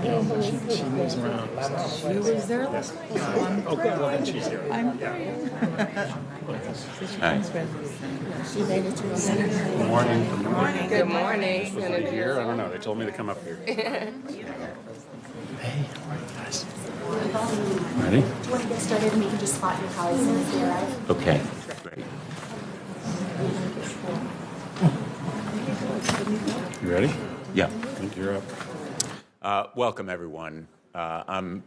She moves around. She was there last night. So I'm Oh, good. Well, then she's here. I'm Hi. She made it to Good morning. Good morning. Good morning, Supposed to be Senator. here? I don't know. They told me to come up here. Hey, how are you guys? Ready? Do you want to get started and you can just spot your colleagues as they arrive? Okay, great. You ready? Yeah. I think you're up. Welcome, everyone. I'm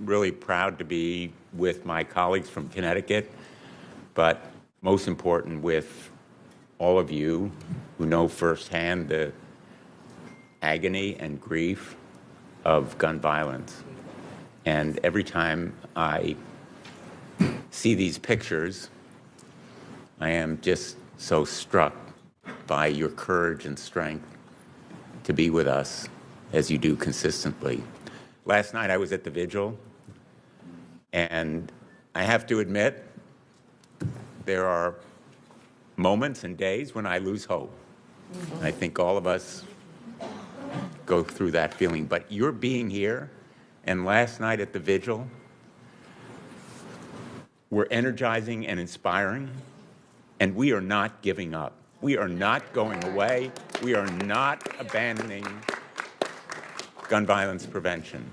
really proud to be with my colleagues from Connecticut, but most important, with all of you who know firsthand the agony and grief of gun violence. And every time I see these pictures, I am just so struck by your courage and strength to be with us as you do consistently. Last night I was at the vigil, and I have to admit, there are moments and days when I lose hope. I think all of us go through that feeling. But your being here and last night at the vigil were energizing and inspiring, and we are not giving up. We are not going away. We are not abandoning gun violence prevention.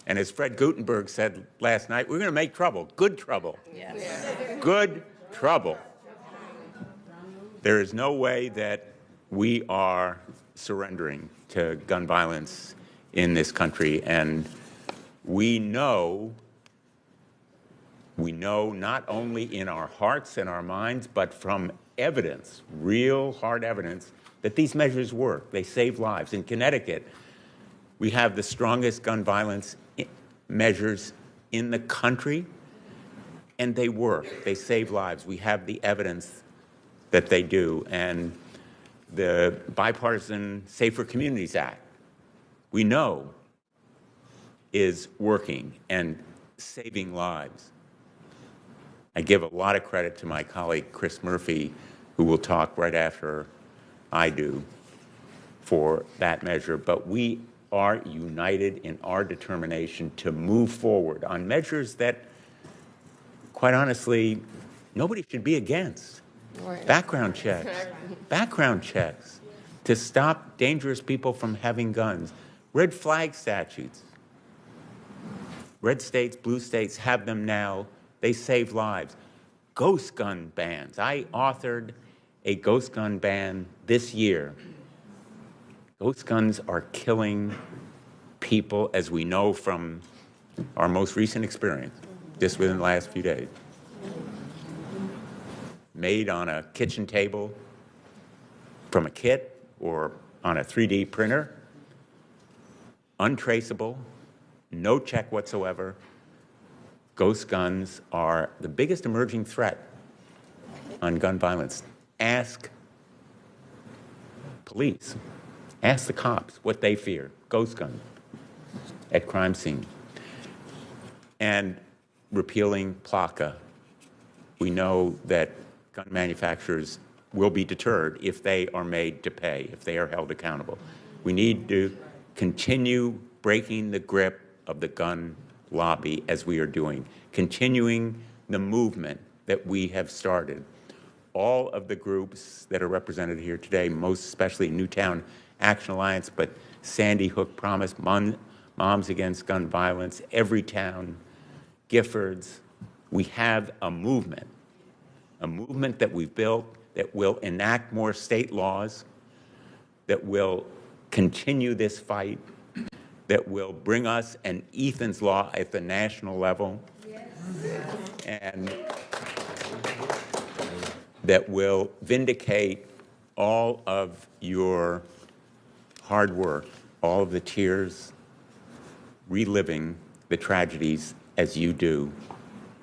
And as Fred Gutenberg said last night, we're going to make trouble, good trouble. Yes. Good trouble. There is no way that we are surrendering to gun violence in this country. And we know not only in our hearts and our minds, but from evidence, real hard evidence, that these measures work. They save lives. In Connecticut, we have the strongest gun violence measures in the country, and they work. They save lives. We have the evidence that they do. And the Bipartisan Safer Communities Act, we know, is working and saving lives. I give a lot of credit to my colleague, Chris Murphy, who will talk right after I do, for that measure. But we are united in our determination to move forward on measures that, quite honestly, nobody should be against. Right. Background checks to stop dangerous people from having guns. Red flag statutes. Red states, blue states have them now. They save lives. Ghost gun bans. I authored a ghost gun ban this year. Ghost guns are killing people, as we know from our most recent experience, just within the last few days. Made on a kitchen table from a kit or on a 3D printer, untraceable, no check whatsoever. Ghost guns are the biggest emerging threat on gun violence. Ask police, ask the cops what they fear. Ghost guns at crime scene. And repealing PLACA. We know that gun manufacturers will be deterred if they are made to pay, if they are held accountable. We need to continue breaking the grip of the gun lobby as we are doing, continuing the movement that we have started. All of the groups that are represented here today, most especially Newtown Action Alliance, but Sandy Hook Promise, Moms Against Gun Violence, Everytown, Giffords, we have a movement that we've built that will enact more state laws, that will continue this fight, that will bring us an Ethan's Law at the national level, and that will vindicate all of your hard work, all of the tears, reliving the tragedies as you do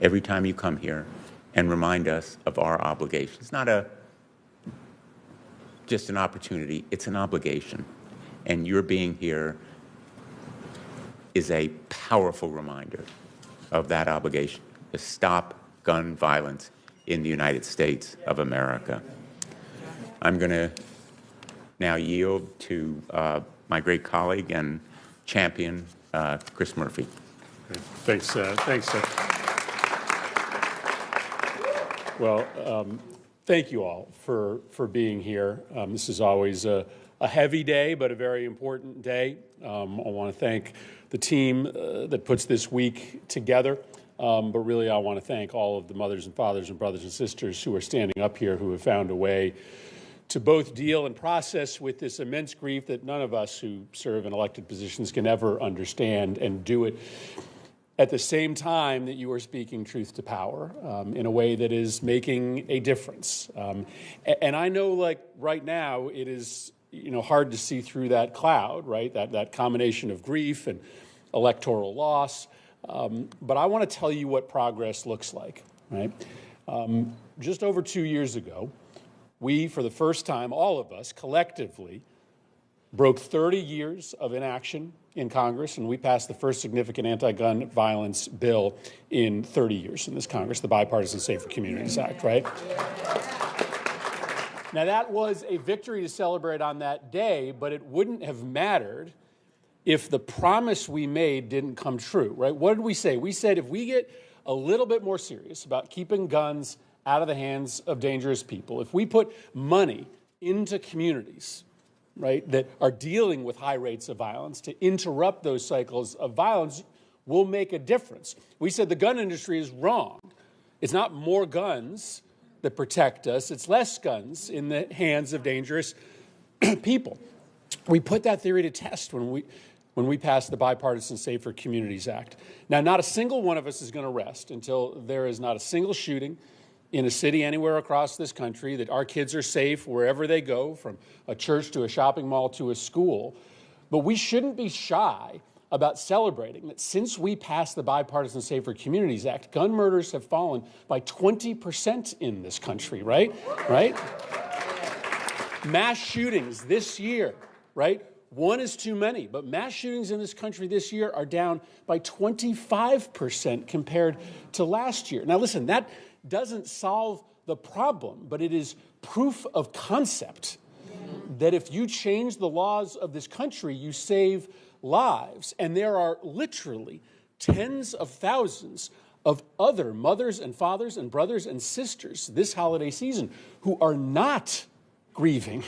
every time you come here and remind us of our obligation. It's not just an opportunity, it's an obligation. And your being here is a powerful reminder of that obligation to stop gun violence in the United States of America. I'm going to now yield to my great colleague and champion Chris Murphy. Thanks. Thanks. Well, thank you all for being here. This is always a heavy day, but a very important day. I want to thank the team that puts this week together. But really, I want to thank all of the mothers and fathers and brothers and sisters who are standing up here who have found a way to both deal and process with this immense grief that none of us who serve in elected positions can ever understand, and do it at the same time that you are speaking truth to power in a way that is making a difference. And I know, like, right now, it is hard to see through that cloud, right? That combination of grief and electoral loss. But I want to tell you what progress looks like, right? Just over 2 years ago, we, for the first time, all of us, collectively, broke 30 years of inaction in Congress, and we passed the first significant anti-gun violence bill in 30 years in this Congress, the Bipartisan Safer Communities Act, right? Now, that was a victory to celebrate on that day, but it wouldn't have mattered if the promise we made didn't come true, right? What did we say? We said if we get a little bit more serious about keeping guns out of the hands of dangerous people, if we put money into communities, right, that are dealing with high rates of violence to interrupt those cycles of violence, we'll make a difference. We said the gun industry is wrong. It's not more guns that protect us. It's less guns in the hands of dangerous people. We put that theory to test when we passed the Bipartisan Safer Communities Act. Now, not a single one of us is going to rest until there is not a single shooting in a city anywhere across this country, that our kids are safe wherever they go, from a church to a shopping mall to a school. But we shouldn't be shy about celebrating that since we passed the Bipartisan Safer Communities Act, gun murders have fallen by 20% in this country, right? Mass shootings this year, right? One is too many, but mass shootings in this country this year are down by 25% compared to last year. Now, listen, that doesn't solve the problem, but it is proof of concept that if you change the laws of this country, you save lives. And there are literally tens of thousands of other mothers and fathers and brothers and sisters this holiday season who are not grieving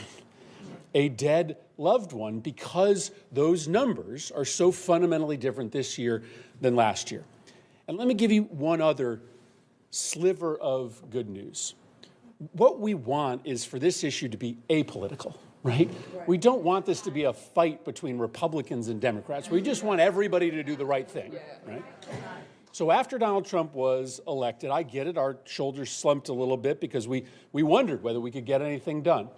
a dead loved one because those numbers are so fundamentally different this year than last year. And let me give you one other sliver of good news. What we want is for this issue to be apolitical, right? We don't want this to be a fight between Republicans and Democrats. We just want everybody to do the right thing, right? So after Donald Trump was elected, I get it, our shoulders slumped a little bit because we wondered whether we could get anything done.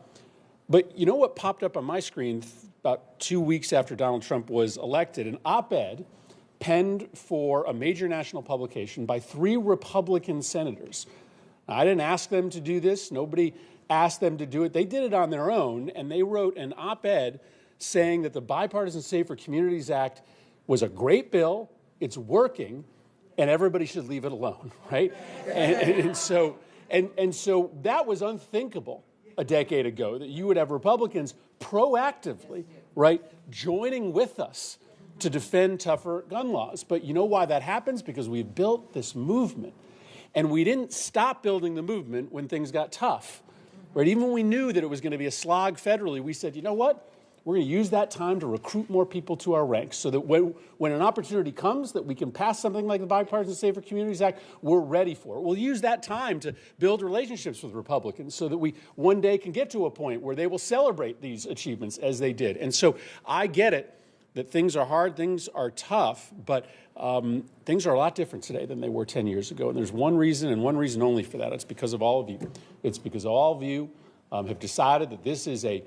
But you know what popped up on my screen about 2 weeks after Donald Trump was elected? An op-ed penned for a major national publication by 3 Republican senators. Now, I didn't ask them to do this. Nobody asked them to do it. They did it on their own, and they wrote an op-ed saying that the Bipartisan Safer Communities Act was a great bill, it's working, and everybody should leave it alone, right? And so that was unthinkable a decade ago, that you would have Republicans proactively, right, joining with us to defend tougher gun laws. But you know why that happens? Because we've built this movement. And we didn't stop building the movement when things got tough. Right? Even when we knew that it was going to be a slog federally, we said, you know what? We're going to use that time to recruit more people to our ranks so that when an opportunity comes that we can pass something like the Bipartisan Safer Communities Act, we're ready for it. We'll use that time to build relationships with Republicans so that we one day can get to a point where they will celebrate these achievements as they did. And so I get it that things are hard, things are tough, but things are a lot different today than they were 10 years ago. And there's one reason and one reason only for that. It's because of all of you. It's because all of you have decided that this is a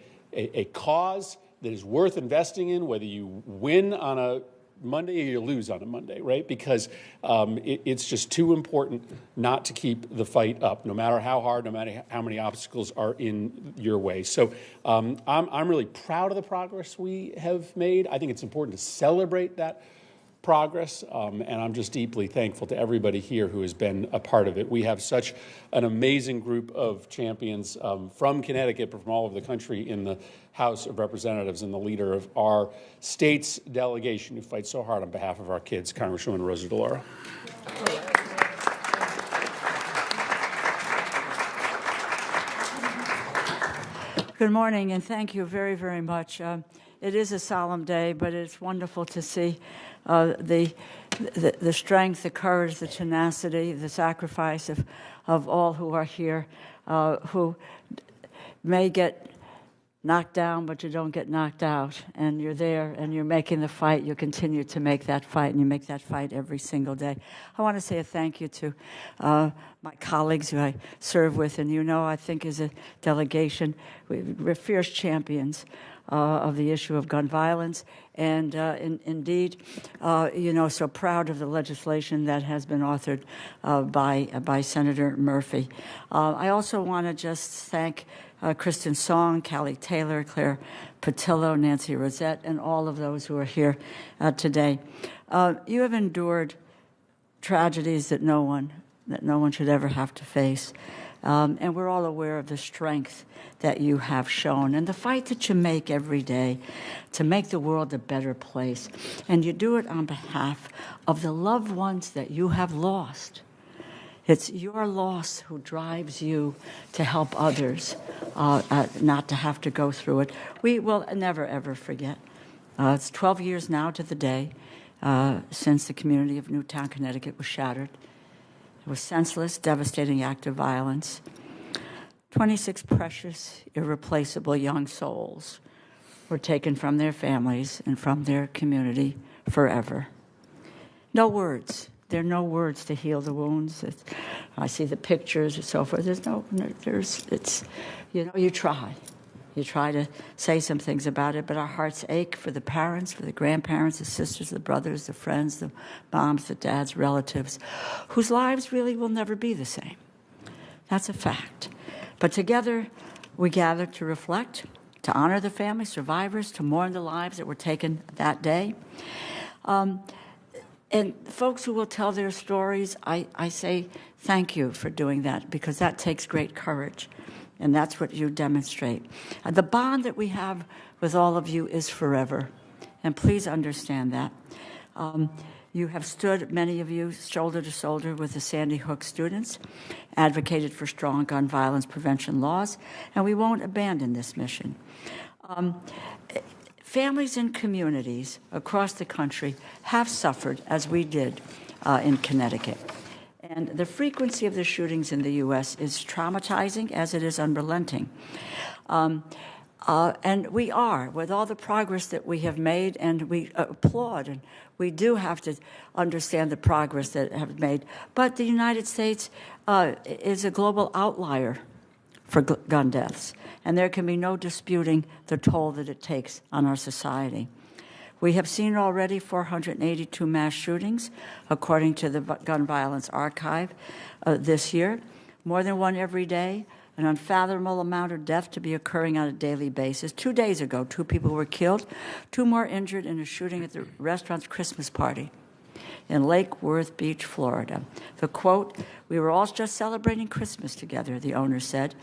cause that is worth investing in, whether you win on a Monday or you lose on a Monday, right? Because it's just too important not to keep the fight up, no matter how hard, no matter how many obstacles are in your way. So I'm really proud of the progress we have made. I think it's important to celebrate that progress, and I'm just deeply thankful to everybody here who has been a part of it. We have such an amazing group of champions from Connecticut, but from all over the country in the House of Representatives, and the leader of our state's delegation who fights so hard on behalf of our kids, Congresswoman Rosa DeLauro. Good morning, and thank you very, very much. It is a solemn day, but it's wonderful to see the strength, the courage, the tenacity, the sacrifice of all who are here, who may get knocked down, but you don't get knocked out, and you're there, and you're making the fight. You continue to make that fight, and you make that fight every single day. I want to say a thank you to my colleagues who I serve with, and I think as a delegation, we're fierce champions of the issue of gun violence, and indeed, so proud of the legislation that has been authored by Senator Murphy. I also want to just thank Kristen Song, Callie Taylor, Claire Patillo, Nancy Rosette, and all of those who are here today. You have endured tragedies that no one should ever have to face. And we're all aware of the strength that you have shown and the fight that you make every day to make the world a better place. And you do it on behalf of the loved ones that you have lost. It's your loss who drives you to help others not to have to go through it. We will never, ever forget. It's 12 years now to the day since the community of Newtown, Connecticut was shattered. It was a senseless, devastating act of violence. 26 precious, irreplaceable young souls were taken from their families and from their community forever. No words. There are no words to heal the wounds. I see the pictures and so forth. You try. You try to say some things about it, but our hearts ache for the parents, for the grandparents, the sisters, the brothers, the friends, the moms, the dads, relatives, whose lives really will never be the same. That's a fact. But together, we gather to reflect, to honor the family, survivors, to mourn the lives that were taken that day. And folks who will tell their stories, I say thank you for doing that, because that takes great courage, and that's what you demonstrate. The bond that we have with all of you is forever, and please understand that. You have stood, many of you, shoulder to shoulder with the Sandy Hook students, advocated for strong gun violence prevention laws, and we won't abandon this mission. Families and communities across the country have suffered, as we did in Connecticut. And the frequency of the shootings in the U.S. is traumatizing as it is unrelenting. And we are, with all the progress that we have made, and we applaud, and we do have to understand the progress that have made. But the United States is a global outlier for gun deaths, and there can be no disputing the toll that it takes on our society. We have seen already 482 mass shootings, according to the Gun Violence Archive this year, more than one every day, an unfathomable amount of death to be occurring on a daily basis. 2 days ago, 2 people were killed, 2 more injured in a shooting at the restaurant's Christmas party in Lake Worth Beach, Florida. The quote, "We were all just celebrating Christmas together," the owner said.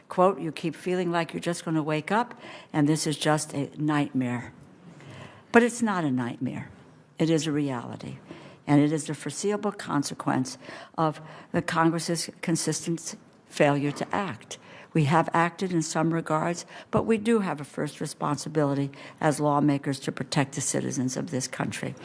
Quote, "You keep feeling like you're just going to wake up, and this is just a nightmare." But it's not a nightmare. It is a reality, and it is the foreseeable consequence of the Congress's consistent failure to act. We have acted in some regards, but we do have a first responsibility as lawmakers to protect the citizens of this country.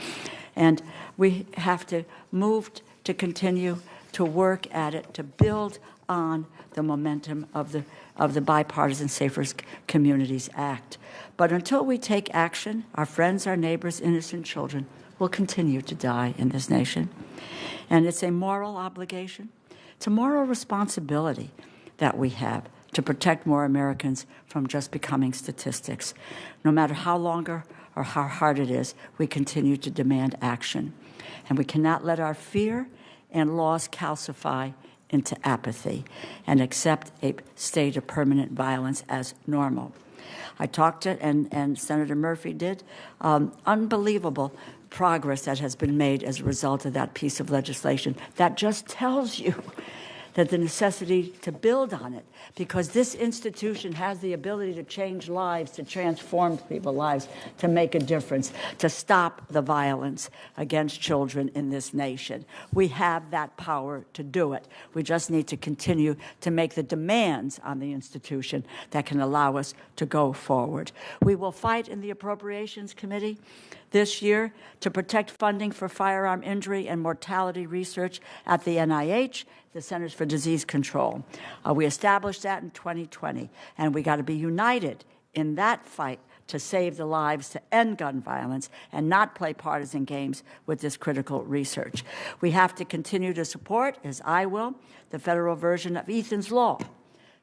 And we have to move to continue to work at it, to build on the momentum of the Bipartisan Safer Communities Act. But until we take action, our friends, our neighbors, innocent children will continue to die in this nation. And it's a moral obligation. It's a moral responsibility that we have to protect more Americans from just becoming statistics. No matter how longer or how hard it is, we continue to demand action. And we cannot let our fear and laws calcify into apathy and accept a state of permanent violence as normal. I talked to, and Senator Murphy did, unbelievable progress that has been made as a result of that piece of legislation. That just tells you that the necessity to build on it, because this institution has the ability to change lives, to transform people's lives, to make a difference, to stop the violence against children in this nation. We have that power to do it. We just need to continue to make the demands on the institution that can allow us to go forward. We will fight in the Appropriations Committee this year to protect funding for firearm injury and mortality research at the NIH, the Centers for Disease Control. We established that in 2020, and we got to be united in that fight to save the lives, to end gun violence, and not play partisan games with this critical research. We have to continue to support, as I will, the federal version of Ethan's Law.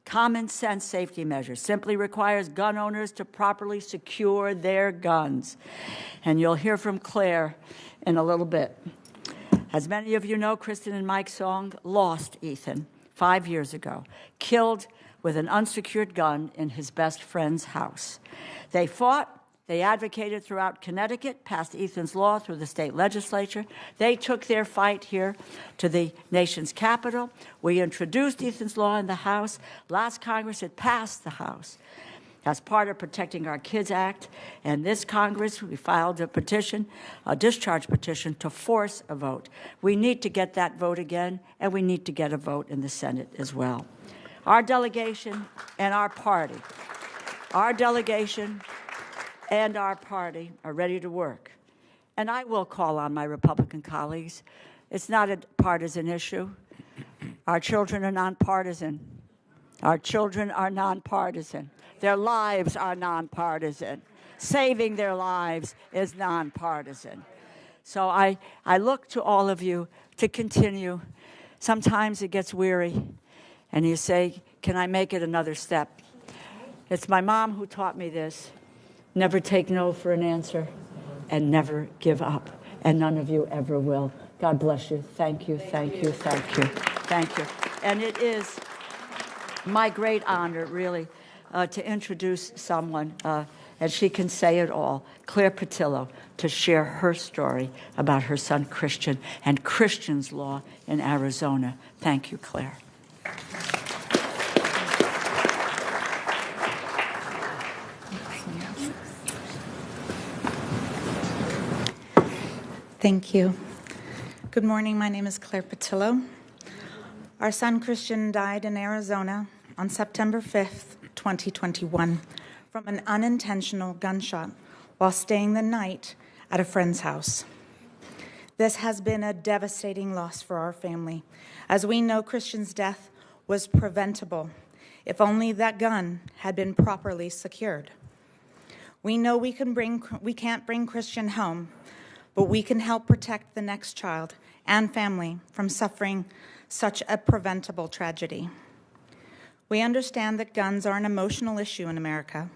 Common sense safety measures simply requires gun owners to properly secure their guns. And you'll hear from Claire in a little bit. As many of you know, Kristen and Mike Song lost Ethan 5 years ago, killed with an unsecured gun in his best friend's house. They fought. They advocated throughout Connecticut, passed Ethan's Law through the state legislature. They took their fight here to the nation's capital. We introduced Ethan's Law in the House. Last Congress, it passed the House as part of Protecting Our Kids Act. And this Congress, we filed a petition, a discharge petition, to force a vote. We need to get that vote again, and we need to get a vote in the Senate as well. Our delegation and our party, our delegation and our party are ready to work. And I will call on my Republican colleagues. It's not a partisan issue. Our children are nonpartisan. Our children are nonpartisan. Their lives are nonpartisan. Saving their lives is nonpartisan. So I look to all of you to continue. Sometimes it gets weary, and you say, can I make it another step? It's my mom who taught me this. Never take no for an answer, and never give up. And none of you ever will. God bless you. Thank you, thank you, thank you, thank you. And it is my great honor, really, to introduce someone, and she can say it all, Claire Patillo, to share her story about her son Christian and Christian's Law in Arizona. Thank you, Claire. Thank you. Good morning. My name is Claire Patillo. Our son Christian died in Arizona on September 5th, 2021, from an unintentional gunshot while staying the night at a friend's house. This has been a devastating loss for our family, as we know Christian's death was preventable if only that gun had been properly secured. We know we can't bring Christian home, but we can help protect the next child and family from suffering such a preventable tragedy. We understand that guns are an emotional issue in America.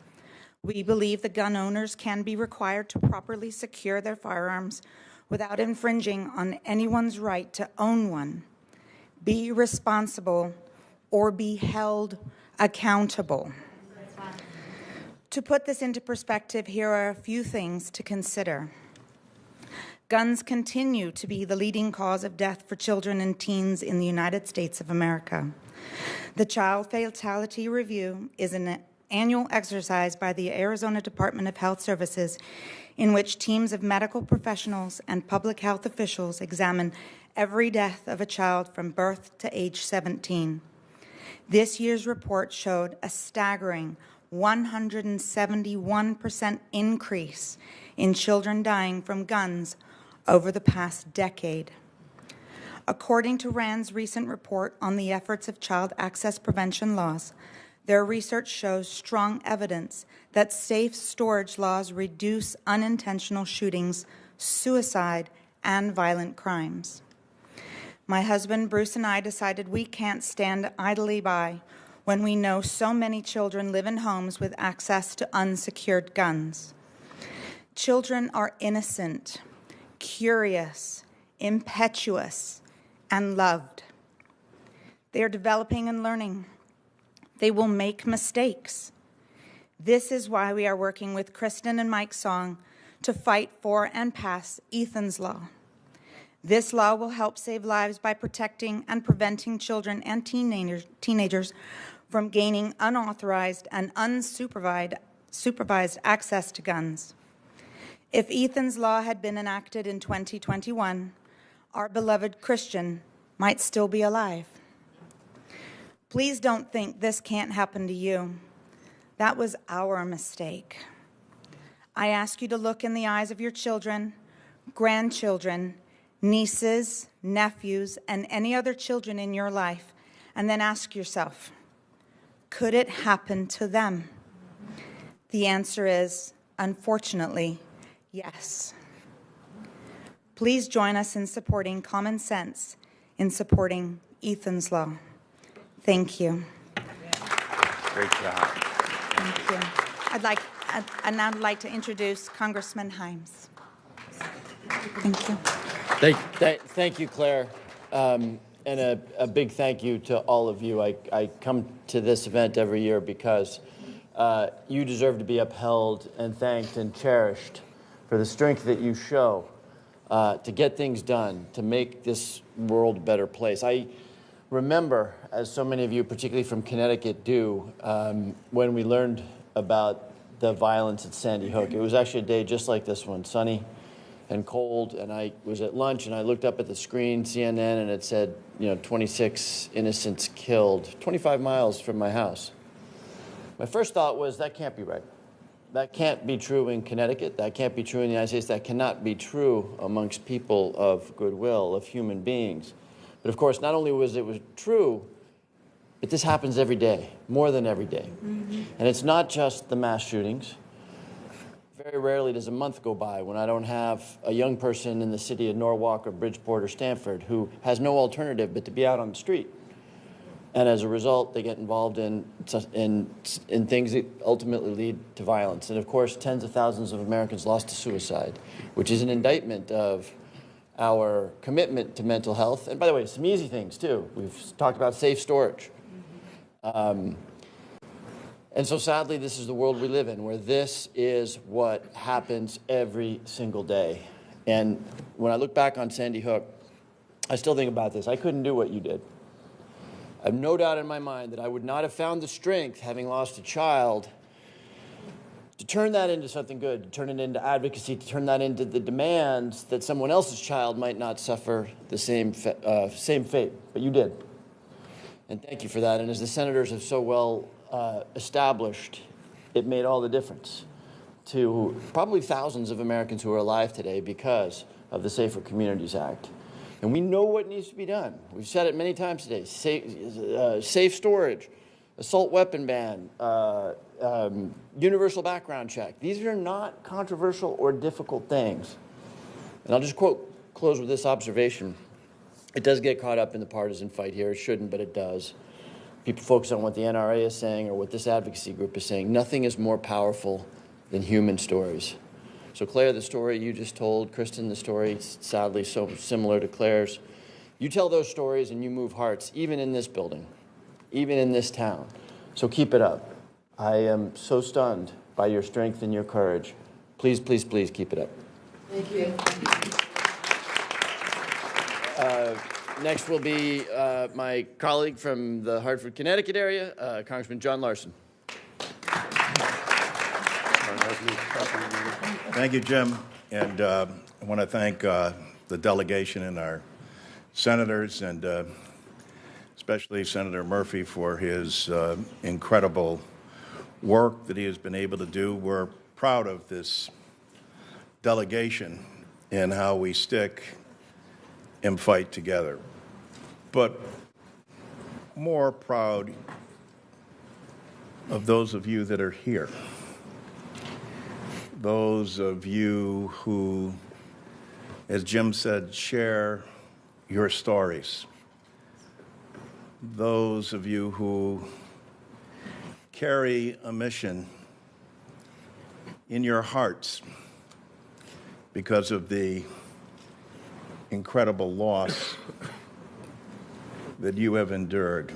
We believe that gun owners can be required to properly secure their firearms without infringing on anyone's right to own one, be responsible, or be held accountable. To put this into perspective, here are a few things to consider. Guns continue to be the leading cause of death for children and teens in the United States of America. The Child Fatality Review is an annual exercise by the Arizona Department of Health Services in which teams of medical professionals and public health officials examine every death of a child from birth to age 17. This year's report showed a staggering 171% increase in children dying from guns over the past decade. According to RAND's recent report on the efforts of child access prevention laws, their research shows strong evidence that safe storage laws reduce unintentional shootings, suicide, and violent crimes. My husband, Bruce, and I decided we can't stand idly by when we know so many children live in homes with access to unsecured guns. Children are innocent, curious, impetuous, and loved. They are developing and learning. They will make mistakes. This is why we are working with Kristen and Mike Song to fight for and pass Ethan's Law. This law will help save lives by protecting and preventing children and teenagers from gaining unauthorized and unsupervised access to guns. If Ethan's Law had been enacted in 2021, our beloved Christian might still be alive. Please don't think this can't happen to you. That was our mistake. I ask you to look in the eyes of your children, grandchildren, nieces, nephews, and any other children in your life, and then ask yourself, could it happen to them? The answer is, unfortunately, yes. Please join us in supporting common sense, in supporting Ethan's Law. Thank you. Great job. Thank you. I'd now like to introduce Congressman Himes. Thank you. Thank you, Claire. And a big thank you to all of you. I come to this event every year because you deserve to be upheld and thanked and cherished for the strength that you show to get things done, to make this world a better place. I remember, as so many of you, particularly from Connecticut, do, when we learned about the violence at Sandy Hook. It was actually a day just like this one, sunny and cold, and I was at lunch and I looked up at the screen, CNN, and it said, 26 innocents killed, 25 miles from my house. My first thought was, that can't be right. That can't be true in Connecticut. That can't be true in the United States. That cannot be true amongst people of goodwill, of human beings. But of course, not only was it true, but this happens every day, more than every day. Mm-hmm. And it's not just the mass shootings. Very rarely does a month go by when I don't have a young person in the city of Norwalk or Bridgeport or Stamford who has no alternative but to be out on the street. And as a result, they get involved in things that ultimately lead to violence. And of course, tens of thousands of Americans lost to suicide, which is an indictment of our commitment to mental health. And by the way, some easy things too. We've talked about safe storage. And so sadly, this is the world we live in, where this is what happens every single day. And when I look back on Sandy Hook, I still think about this. I couldn't do what you did. I have no doubt in my mind that I would not have found the strength, having lost a child, to turn that into something good, to turn it into advocacy, to turn that into the demands that someone else's child might not suffer the same fate. But you did. And thank you for that. And as the senators have so well established, it made all the difference to probably thousands of Americans who are alive today because of the Safer Communities Act. And we know what needs to be done. We've said it many times today. Safe storage, assault weapon ban, universal background check. These are not controversial or difficult things. And I'll just close with this observation. It does get caught up in the partisan fight here. It shouldn't, but it does. People focus on what the NRA is saying or what this advocacy group is saying. Nothing is more powerful than human stories. So Claire, the story you just told, Kristen, the story, sadly so similar to Claire's. You tell those stories and you move hearts, even in this building, even in this town. So keep it up. I am so stunned by your strength and your courage. Please, please, please keep it up. Thank you. Next will be my colleague from the Hartford, Connecticut area, Congressman John Larson. Thank you, Jim. And I want to thank the delegation and our senators, and especially Senator Murphy for his incredible work that he has been able to do. We're proud of this delegation and how we stick and fight together. But more proud of those of you that are here. Those of you who, as Jim said, share your stories. Those of you who carry a mission in your hearts because of the incredible loss that you have endured.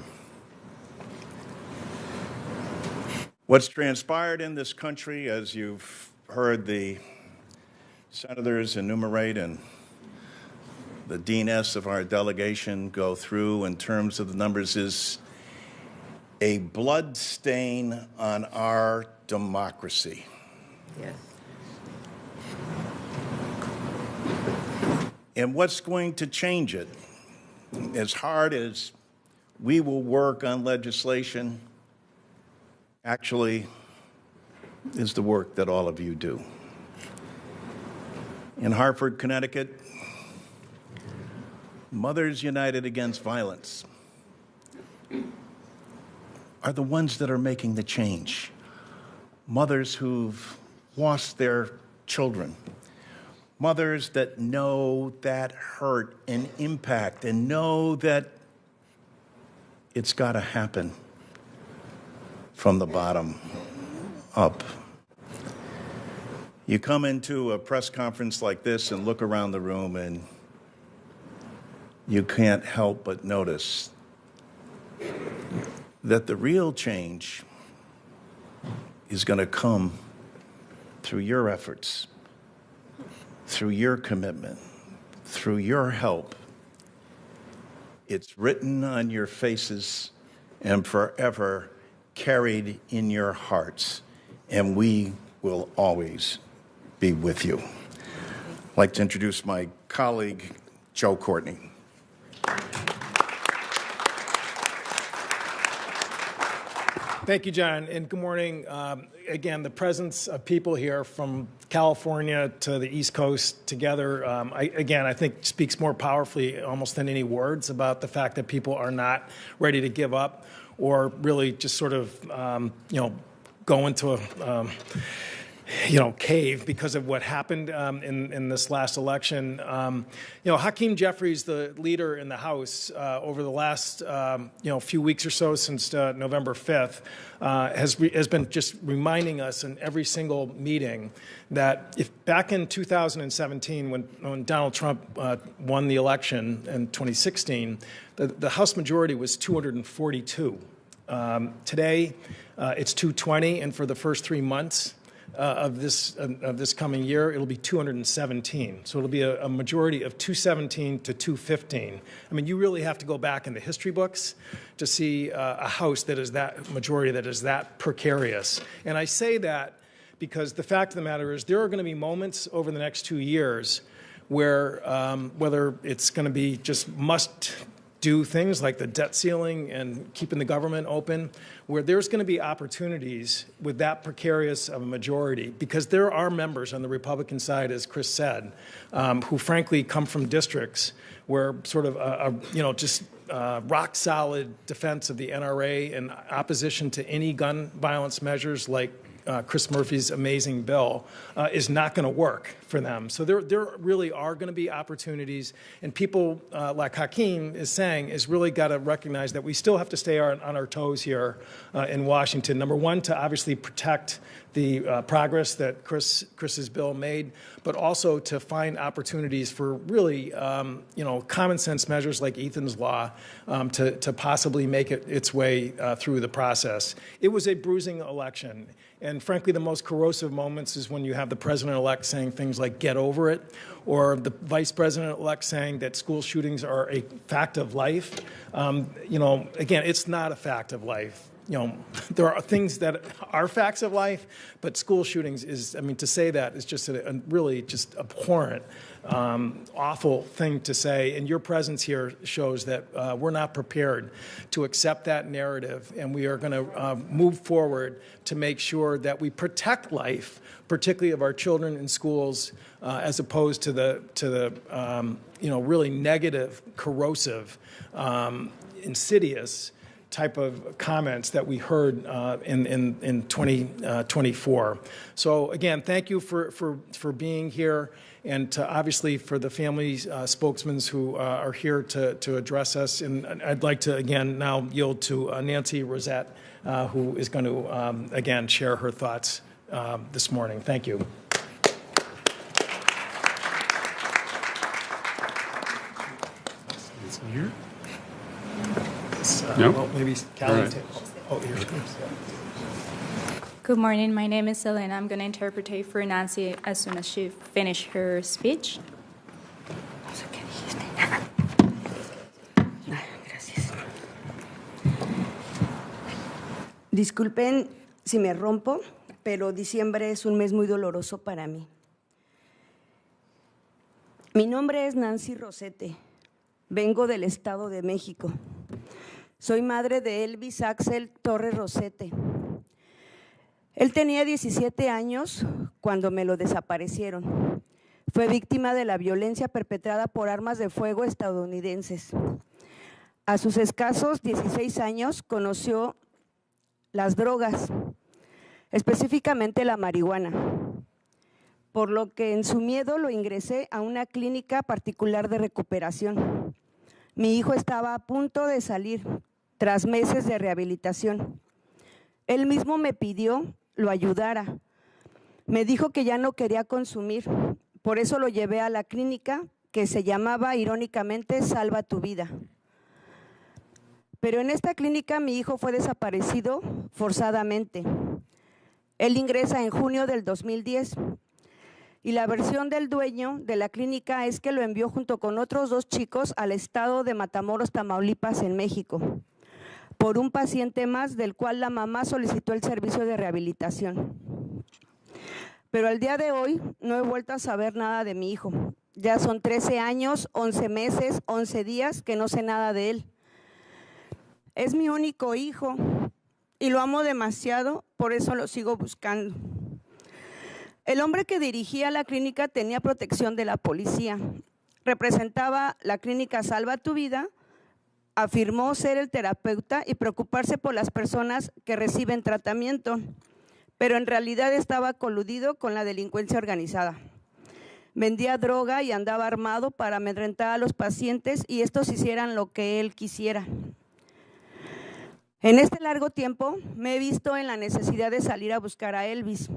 What's transpired in this country, as you've heard the senators enumerate and the deaness of our delegation go through in terms of the numbers is a blood stain on our democracy. Yes. And what's going to change it? As hard as we will work on legislation, actually is the work that all of you do. In Hartford, Connecticut, Mothers United Against Violence are the ones that are making the change. Mothers who've lost their children. Mothers that know that hurt and impact and know that it's got to happen from the bottom up. You come into a press conference like this and look around the room and you can't help but notice that the real change is going to come through your efforts, through your commitment, through your help. It's written on your faces and forever carried in your hearts, and we will always be with you. I'd like to introduce my colleague, Joe Courtney. Thank you, John, and good morning. Again, the presence of people here from California to the East Coast together, I think speaks more powerfully almost than any words about the fact that people are not ready to give up or really just sort of, go into a, cave because of what happened in this last election. Hakeem Jeffries, the leader in the House, over the last few weeks or so since November 5th, has been just reminding us in every single meeting that if back in 2017, when Donald Trump won the election in 2016, the House majority was 242. Today, it's 220, and for the first 3 months of this coming year, it'll be 217. So it'll be a majority of 217 to 215. I mean, you really have to go back in the history books to see a House that is that majority that is that precarious. And I say that because the fact of the matter is there are going to be moments over the next 2 years where whether it's going to be just must-do things like the debt ceiling and keeping the government open, where there's going to be opportunities with that precarious of a majority, because there are members on the Republican side, as Chris said, who frankly come from districts where sort of rock-solid defense of the NRA and opposition to any gun violence measures like Chris Murphy's amazing bill is not going to work for them. So there really are going to be opportunities, and people like Hakeem is saying is really got to recognize that we still have to stay on our toes here in Washington. Number one, to obviously protect the progress that Chris's bill made, but also to find opportunities for really common sense measures like Ethan's Law to possibly make its way through the process. It was a bruising election. And frankly, the most corrosive moments is when you have the president-elect saying things like "get over it," or the vice president-elect saying that school shootings are a fact of life. Again, it's not a fact of life. There are things that are facts of life, but school shootings to say that is just a really just abhorrent, awful thing to say. And your presence here shows that we're not prepared to accept that narrative, and we are going to move forward to make sure that we protect life, particularly of our children in schools, as opposed to the really negative, corrosive, insidious type of comments that we heard in 2024. So again, thank you for being here, and obviously for the family spokesmen who are here to address us. And I'd like to again now yield to Nancy Rosette, who is going to again share her thoughts this morning. Thank you. Is it here? No? Well, maybe Callie. Right. Oh, here she comes. Good morning. My name is Selena. I'm going to interpret for Nancy as soon as she finishes her speech. Gracias. Disculpen si me rompo, pero diciembre es un mes muy doloroso para mí. Mi nombre es Nancy Rosete. Vengo del Estado de México. Soy madre de Elvis Axel Torres Rosete. Él tenía 17 años cuando me lo desaparecieron. Fue víctima de la violencia perpetrada por armas de fuego estadounidenses. A sus escasos 16 años conoció las drogas, específicamente la marihuana, por lo que en su miedo lo ingresé a una clínica particular de recuperación. Mi hijo estaba a punto de salir tras meses de rehabilitación. Él mismo me pidió lo ayudara. Me dijo que ya no quería consumir, por eso lo llevé a la clínica que se llamaba irónicamente Salva tu Vida. Pero en esta clínica mi hijo fue desaparecido forzadamente. Él ingresa en junio del 2010 y la versión del dueño de la clínica es que lo envió junto con otros 2 chicos al estado de Matamoros, Tamaulipas, en México, por un paciente más del cual la mamá solicitó el servicio de rehabilitación. Pero al día de hoy no he vuelto a saber nada de mi hijo. Ya son 13 años, 11 meses, 11 días que no sé nada de él. Es mi único hijo y lo amo demasiado, por eso lo sigo buscando. El hombre que dirigía la clínica tenía protección de la policía. Representaba la clínica Salva tu Vida. Afirmó ser el terapeuta y preocuparse por las personas que reciben tratamiento, pero en realidad estaba coludido con la delincuencia organizada. Vendía droga y andaba armado para amedrentar a los pacientes y estos hicieran lo que él quisiera. En este largo tiempo me he visto en la necesidad de salir a buscar a Elvis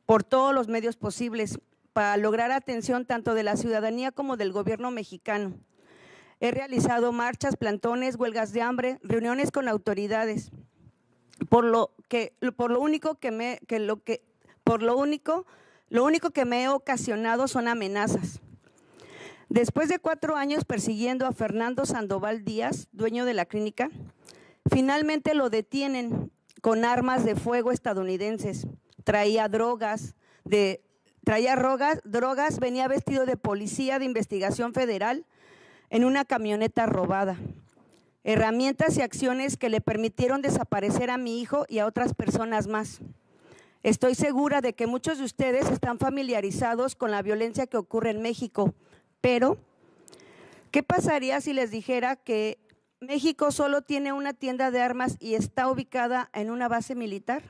por todos los medios posibles para lograr atención tanto de la ciudadanía como del gobierno mexicano. He realizado marchas, plantones, huelgas de hambre, reuniones con autoridades. Lo único que me he ocasionado son amenazas. Después de 4 años persiguiendo a Fernando Sandoval Díaz, dueño de la clínica, finalmente lo detienen con armas de fuego estadounidenses. Traía drogas, venía vestido de policía de investigación federal en una camioneta robada. Herramientas y acciones que le permitieron desaparecer a mi hijo y a otras personas más. Estoy segura de que muchos de ustedes están familiarizados con la violencia que ocurre en México, pero ¿qué pasaría si les dijera que México solo tiene una tienda de armas y está ubicada en una base militar?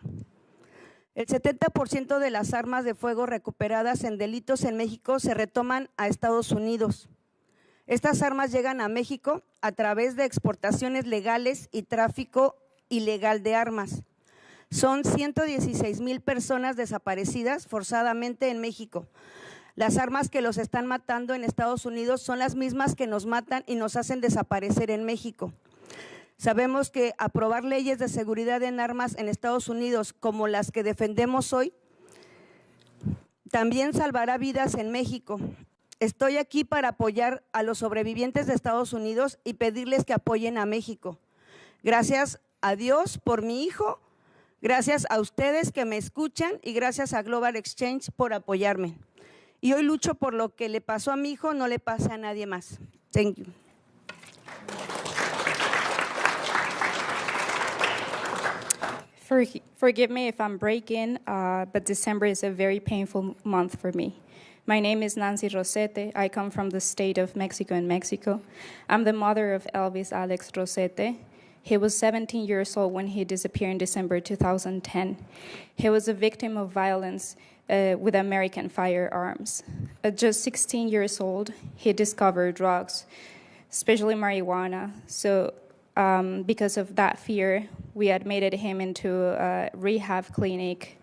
El 70% de las armas de fuego recuperadas en delitos en México se retoman a Estados Unidos. Estas armas llegan a México a través de exportaciones legales y tráfico ilegal de armas. Son 116,000 personas desaparecidas forzadamente en México. Las armas que los están matando en Estados Unidos son las mismas que nos matan y nos hacen desaparecer en México. Sabemos que aprobar leyes de seguridad en armas en Estados Unidos como las que defendemos hoy también salvará vidas en México. Estoy aquí para apoyar a los sobrevivientes de Estados Unidos y pedirles que apoyen a México. Gracias a Dios por mi hijo, gracias a ustedes que me escuchan y gracias a Global Exchange por apoyarme. Y hoy lucho por lo que le pasó a mi hijo, no le pase a nadie más. Thank you. Forgive me if I'm breaking, but December is a very painful month for me. My name is Nancy Rosete. I come from the state of Mexico in Mexico. I'm the mother of Elvis Alex Rosete. He was 17 years old when he disappeared in December 2010. He was a victim of violence with American firearms. At just 16 years old, he discovered drugs, especially marijuana. So because of that fear, we admitted him into a rehab clinic.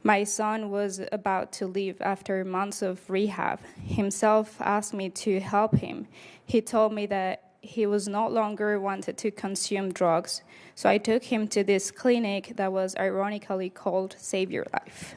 My son was about to leave after months of rehab. Himself asked me to help him. He told me that he was no longer wanted to consume drugs. So I took him to this clinic that was ironically called Save Your Life.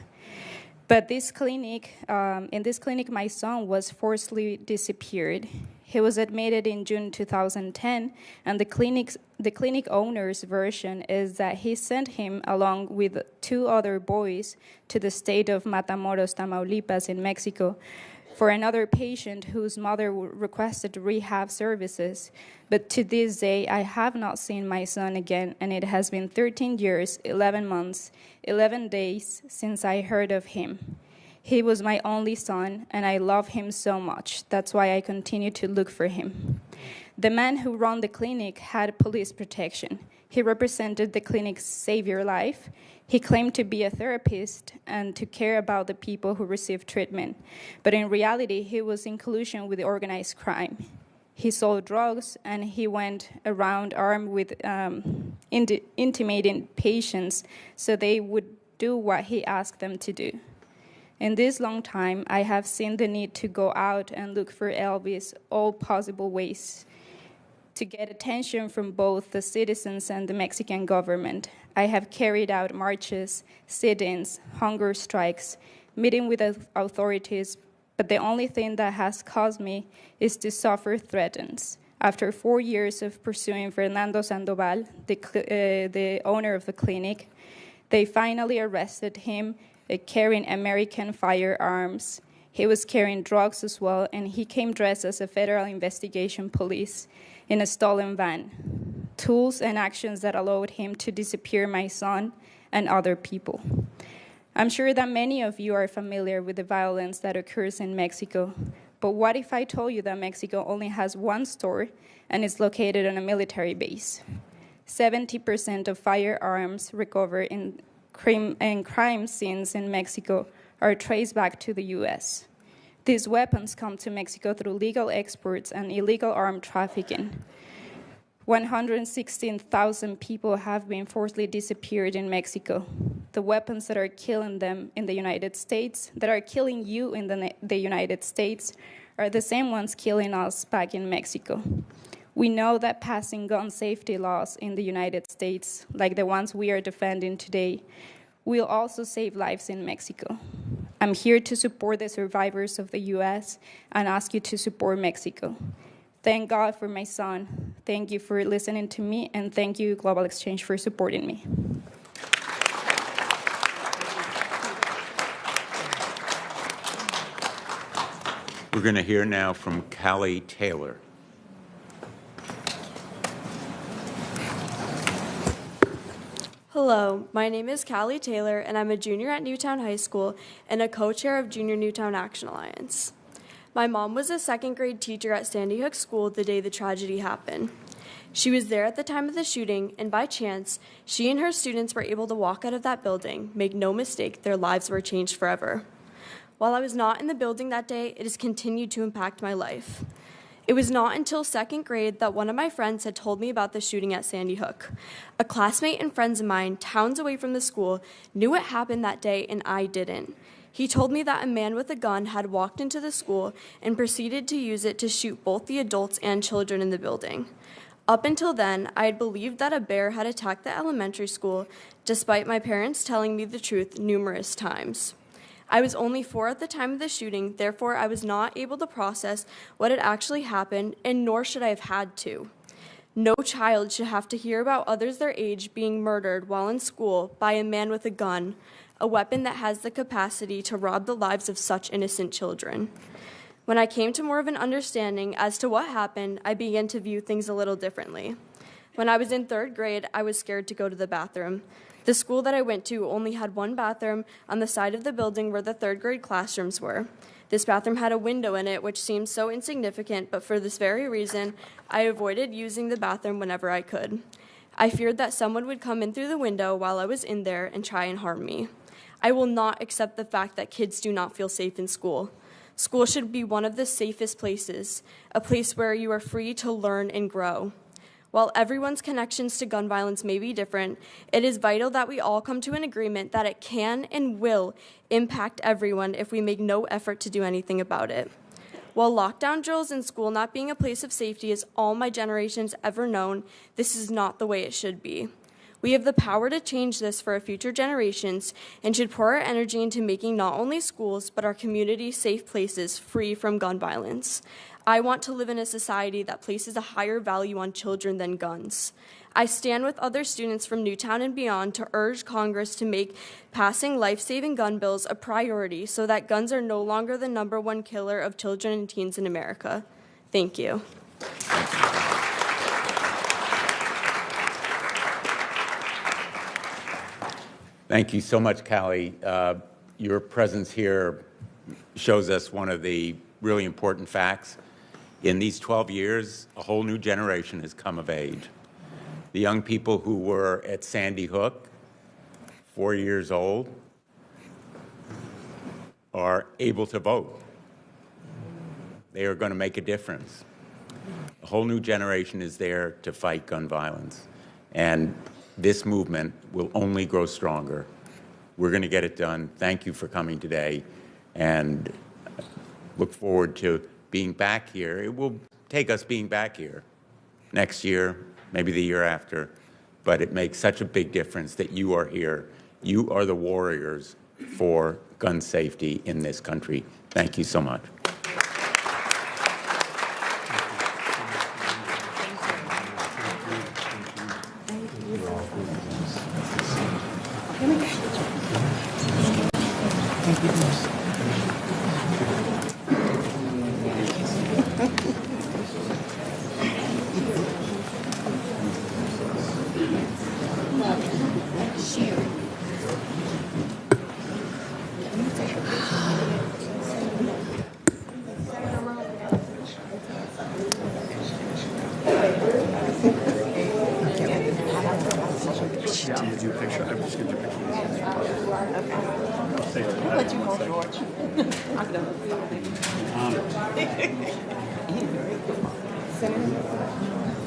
But in this clinic, my son was forcibly disappeared. He was admitted in June 2010, and the clinic owner's version is that he sent him along with 2 other boys to the state of Matamoros, Tamaulipas in Mexico for another patient whose mother requested rehab services. But to this day, I have not seen my son again, and it has been 13 years, 11 months, 11 days since I heard of him. He was my only son, and I love him so much. That's why I continue to look for him. The man who ran the clinic had police protection. He represented the clinic's Save Your Life. He claimed to be a therapist and to care about the people who received treatment. But in reality, he was in collusion with organized crime. He sold drugs, and he went around armed with intimidating patients so they would do what he asked them to do. In this long time, I have seen the need to go out and look for Elvis all possible ways to get attention from both the citizens and the Mexican government. I have carried out marches, sit-ins, hunger strikes, meeting with authorities, but the only thing that has caused me is to suffer threats. After 4 years of pursuing Fernando Sandoval, the owner of the clinic, they finally arrested him carrying American firearms. He was carrying drugs as well, and he came dressed as a federal investigation police in a stolen van. Tools and actions that allowed him to disappear my son and other people. I'm sure that many of you are familiar with the violence that occurs in Mexico, but what if I told you that Mexico only has 1 store and is located on a military base? 70% of firearms recovered in crime scenes in Mexico are traced back to the U.S. These weapons come to Mexico through legal exports and illegal armed trafficking. 116,000 people have been forcibly disappeared in Mexico. The weapons that are killing them in the United States, that are killing you in the United States, are the same ones killing us back in Mexico. We know that passing gun safety laws in the United States, like the ones we are defending today, will also save lives in Mexico. I'm here to support the survivors of the U.S. and ask you to support Mexico. Thank God for my son. Thank you for listening to me, and thank you, Global Exchange, for supporting me. We're going to hear now from Callie Taylor. Hello, my name is Callie Taylor, and I'm a junior at Newtown High School and a co-chair of Junior Newtown Action Alliance. My mom was a second-grade teacher at Sandy Hook School the day the tragedy happened. She was there at the time of the shooting, and by chance, she and her students were able to walk out of that building. Make no mistake, their lives were changed forever. While I was not in the building that day, it has continued to impact my life. It was not until second grade that one of my friends had told me about the shooting at Sandy Hook. A classmate and friends of mine, towns away from the school, knew what happened that day, and I didn't. He told me that a man with a gun had walked into the school and proceeded to use it to shoot both the adults and children in the building. Up until then, I had believed that a bear had attacked the elementary school, despite my parents telling me the truth numerous times. I was only 4 at the time of the shooting, therefore I was not able to process what had actually happened, and nor should I have had to. No child should have to hear about others their age being murdered while in school by a man with a gun, a weapon that has the capacity to rob the lives of such innocent children. When I came to more of an understanding as to what happened, I began to view things a little differently. When I was in 3rd grade, I was scared to go to the bathroom. The school that I went to only had 1 bathroom on the side of the building where the 3rd grade classrooms were. This bathroom had a window in it, which seemed so insignificant, but for this very reason, I avoided using the bathroom whenever I could. I feared that someone would come in through the window while I was in there and try and harm me. I will not accept the fact that kids do not feel safe in school. School should be one of the safest places, a place where you are free to learn and grow. While everyone's connections to gun violence may be different, it is vital that we all come to an agreement that it can and will impact everyone if we make no effort to do anything about it. While lockdown drills in school not being a place of safety is all my generation's ever known, this is not the way it should be. We have the power to change this for our future generations and should pour our energy into making not only schools, but our communities safe places free from gun violence. I want to live in a society that places a higher value on children than guns. I stand with other students from Newtown and beyond to urge Congress to make passing life-saving gun bills a priority so that guns are no longer the #1 killer of children and teens in America. Thank you. Thank you so much, Callie. Your presence here shows us one of the really important facts. In these 12 years, a whole new generation has come of age. The young people who were at Sandy Hook, 4 years old, are able to vote. They are going to make a difference. A whole new generation is there to fight gun violence. And this movement will only grow stronger. We're going to get it done. Thank you for coming today, and look forward to being back here. It will take us being back here next year, maybe the year after, but it makes such a big difference that you are here. You are the warriors for gun safety in this country. Thank you so much.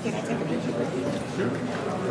Can I take a picture? Sure.